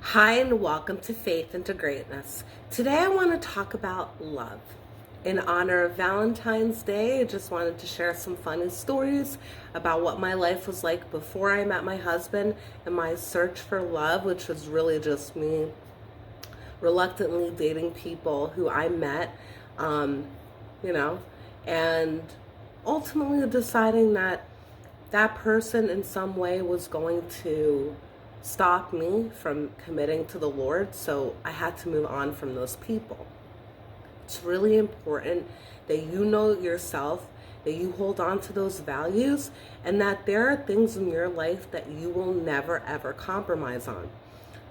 Hi, and welcome to Faith into Greatness. Today I want to talk about love. In honor of Valentine's Day, I just wanted to share some funny stories about what my life was like before I met my husband and my search for love, which was really just me reluctantly dating people who I met, um, you know, and ultimately deciding that that person in some way was going to stop me from committing to the Lord. So I had to move on from those people. It's really important that you know yourself, that you hold on to those values, and that there are things in your life that you will never ever compromise on.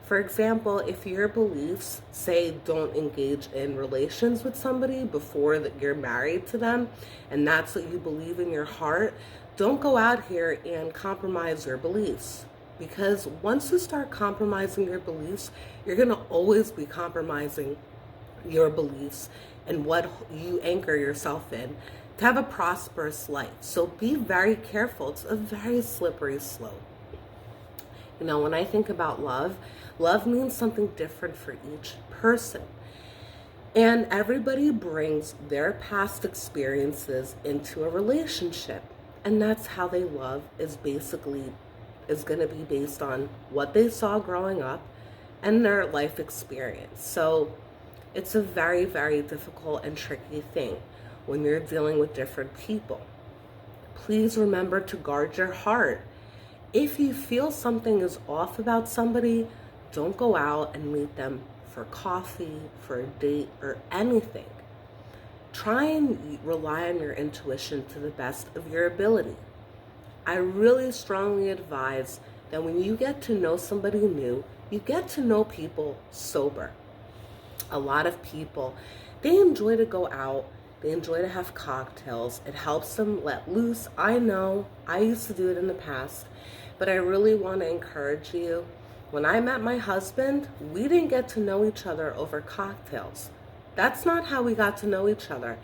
For example, if your beliefs say don't engage in relations with somebody before that you're married to them, and that's what you believe in your heart, don't go out here and compromise your beliefs. Because once you start compromising your beliefs, you're going to always be compromising your beliefs and what you anchor yourself in to have a prosperous life. So be very careful. It's a very slippery slope. You know, when I think about love, love means something different for each person. And everybody brings their past experiences into a relationship. And that's how they love is going to be based on what they saw growing up and their life experience. So it's a very, very difficult and tricky thing when you're dealing with different people. Please remember to guard your heart. If you feel something is off about somebody, don't go out and meet them for coffee, for a date, or anything. Try and rely on your intuition to the best of your ability. I really strongly advise that when you get to know somebody new, you get to know people sober. A lot of people, they enjoy to go out, they enjoy to have cocktails. It helps them let loose. I know, I used to do it in the past, but I really want to encourage you. When I met my husband, we didn't get to know each other over cocktails. That's not how we got to know each other.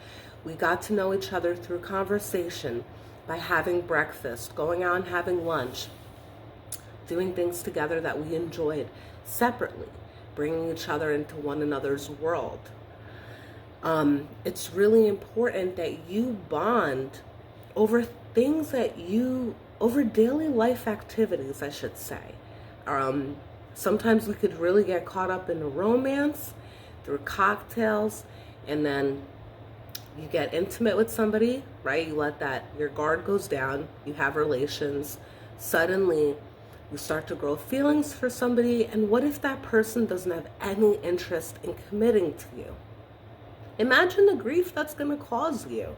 We got to know each other through conversation, by having breakfast, going out and having lunch, doing things together that we enjoyed separately, bringing each other into one another's world. It's really important that you bond over things over daily life activities, I should say. Sometimes we could really get caught up in the romance through cocktails, and then you get intimate with somebody, right? You let your guard goes down, you have relations, suddenly you start to grow feelings for somebody, and what if that person doesn't have any interest in committing to you? Imagine the grief that's going to cause you.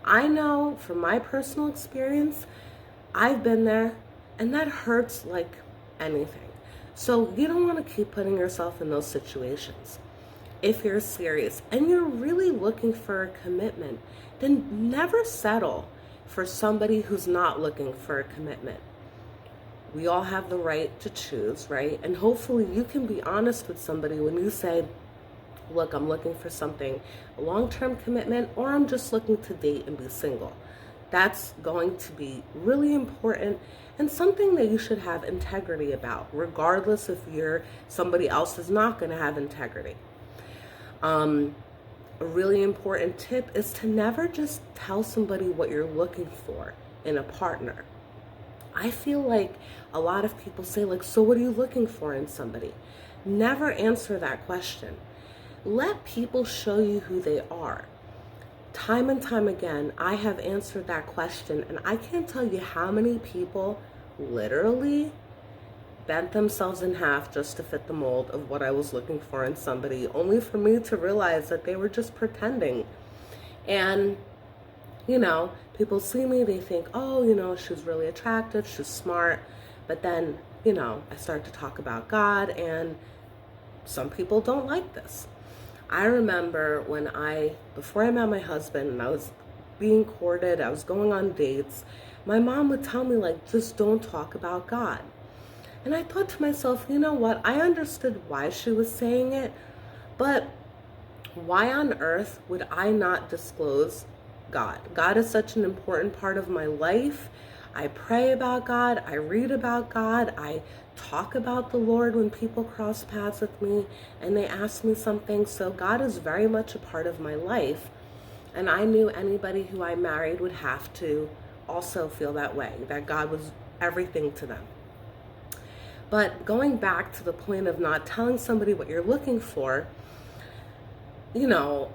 I know from my personal experience, I've been there, and that hurts like anything. So you don't want to keep putting yourself in those situations. If you're serious and you're really looking for a commitment, then never settle for somebody who's not looking for a commitment. We all have the right to choose, right? And hopefully you can be honest with somebody when you say, look, I'm looking for something, a long-term commitment, or I'm just looking to date and be single. That's going to be really important and something that you should have integrity about, regardless if somebody else is not going to have integrity. A really important tip is to never just tell somebody what you're looking for in a partner. I feel like a lot of people say, so what are you looking for in somebody? Never answer that question. Let people show you who they are. Time and time again, I have answered that question, and I can't tell you how many people literally bent themselves in half just to fit the mold of what I was looking for in somebody, only for me to realize that they were just pretending. And, people see me, they think, oh, she's really attractive, she's smart. But then, I start to talk about God, and some people don't like this. I remember before I met my husband and I was being courted, I was going on dates, my mom would tell me, just don't talk about God. And I thought to myself, you know what? I understood why she was saying it, but why on earth would I not disclose God? God is such an important part of my life. I pray about God, I read about God, I talk about the Lord when people cross paths with me and they ask me something. So God is very much a part of my life. And I knew anybody who I married would have to also feel that way, that God was everything to them. But going back to the point of not telling somebody what you're looking for, you know,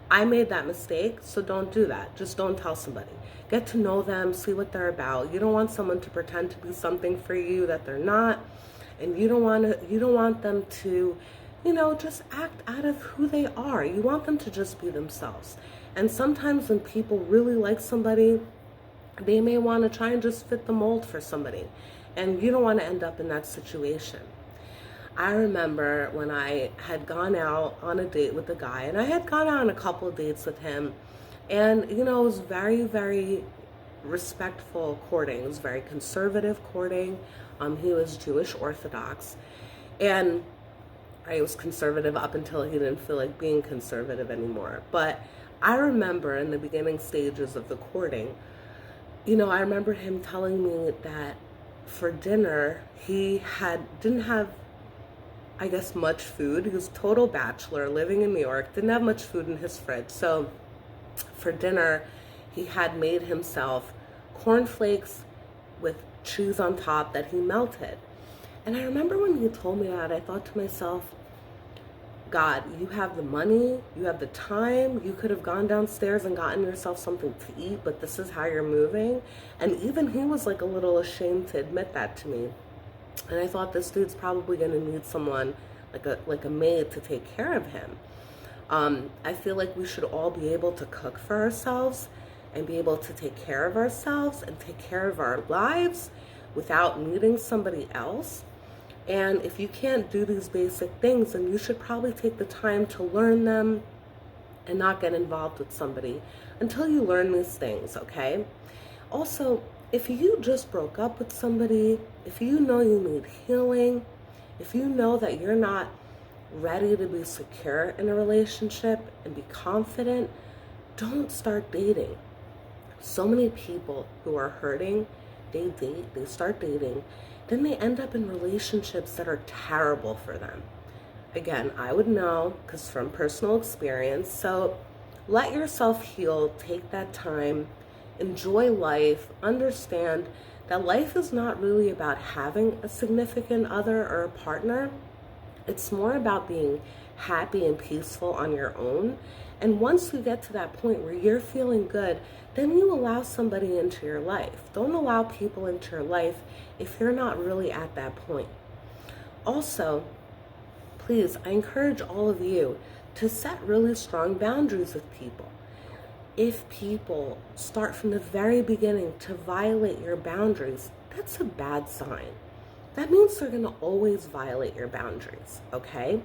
I made that mistake, so don't do that. Just don't tell somebody. Get to know them, see what they're about. You don't want someone to pretend to be something for you that they're not, and you don't want them to, just act out of who they are. You want them to just be themselves. And sometimes when people really like somebody, they may want to try and just fit the mold for somebody, and you don't want to end up in that situation. I remember when I had gone out on a date with a guy, and I had gone out on a couple of dates with him, and it was very, very respectful courting. It was very conservative courting. He was Jewish Orthodox, and I was conservative up until he didn't feel like being conservative anymore. But I remember in the beginning stages of the courting, I remember him telling me that for dinner he didn't have, I guess, much food. He was a total bachelor living in New York, didn't have much food in his fridge. So for dinner, he had made himself cornflakes with cheese on top that he melted. And I remember when he told me that, I thought to myself, God, you have the money, you have the time, you could have gone downstairs and gotten yourself something to eat, but this is how you're moving. And even he was like a little ashamed to admit that to me. And I thought, this dude's probably going to need someone like a maid to take care of him. I feel like we should all be able to cook for ourselves and be able to take care of ourselves and take care of our lives without needing somebody else. And if you can't do these basic things, then you should probably take the time to learn them and not get involved with somebody until you learn these things, okay? Also, if you just broke up with somebody, if you know you need healing, if you know that you're not ready to be secure in a relationship and be confident, don't start dating. So many people who are hurting, they date, they start dating, then they end up in relationships that are terrible for them. Again, I would know because from personal experience. So let yourself heal, take that time, enjoy life, understand that life is not really about having a significant other or a partner. It's more about being happy and peaceful on your own. And once you get to that point where you're feeling good, then you allow somebody into your life. Don't allow people into your life if you're not really at that point. Also, please, I encourage all of you to set really strong boundaries with people. If people start from the very beginning to violate your boundaries, that's a bad sign. That means they're going to always violate your boundaries, okay?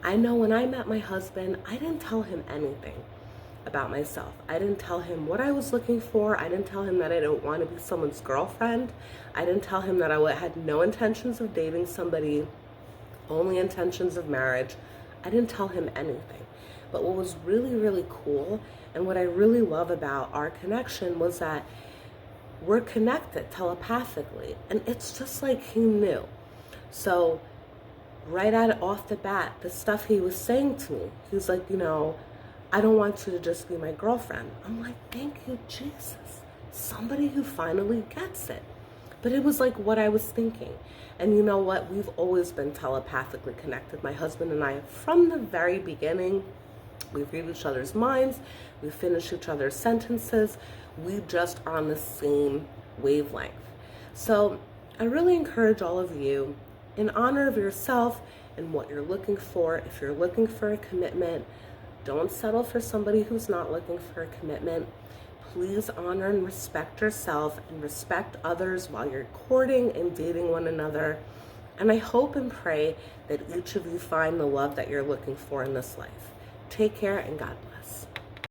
I know when I met my husband, I didn't tell him anything about myself. I didn't tell him what I was looking for. I didn't tell him that I didn't want to be someone's girlfriend. I didn't tell him that I had no intentions of dating somebody, only intentions of marriage. I didn't tell him anything. But what was really, really cool and what I really love about our connection was that we're connected telepathically, and it's just like he knew. So right off the bat, the stuff he was saying to me, he was like, I don't want you to just be my girlfriend. I'm like, thank you, Jesus. Somebody who finally gets it. But it was like what I was thinking. And you know what? We've always been telepathically connected, my husband and I, from the very beginning. We read each other's minds. We finish each other's sentences. We just are on the same wavelength. So I really encourage all of you, in honor of yourself and what you're looking for, if you're looking for a commitment, don't settle for somebody who's not looking for a commitment. Please honor and respect yourself and respect others while you're courting and dating one another. And I hope and pray that each of you find the love that you're looking for in this life. Take care and God bless.